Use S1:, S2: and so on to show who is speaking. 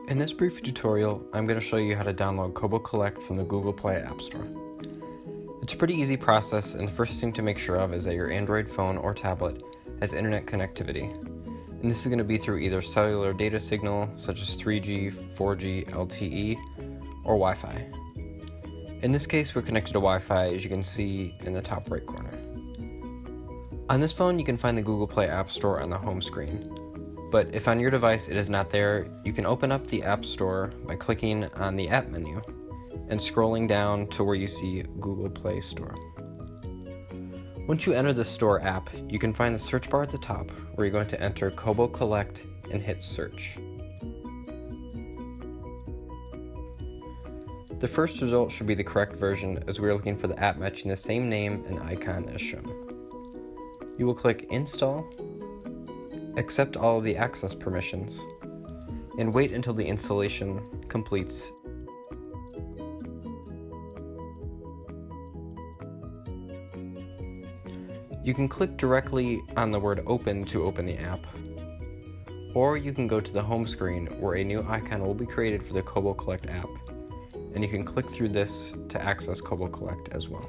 S1: In this brief tutorial, I'm going to show you how to download KoBoCollect from the Google Play App Store. It's a pretty easy process, and the first thing to make sure of is that your Android phone or tablet has internet connectivity. And this is going to be through either cellular data signal, such as 3G, 4G, LTE, or Wi-Fi. In this case, we're connected to Wi-Fi, as you can see in the top right corner. On this phone, you can find the Google Play App Store on the home screen. But if on your device it is not there, you can open up the App Store by clicking on the App menu and scrolling down to where you see Google Play Store. Once you enter the Store app, you can find the search bar at the top where you're going to enter KoBoCollect and hit search. The first result should be the correct version, as we are looking for the app matching the same name and icon as shown. You will click Install, accept all of the access permissions, and wait until the installation completes. You can click directly on the word Open to open the app, or you can go to the home screen where a new icon will be created for the KoBoCollect app, and you can click through this to access KoBoCollect as well.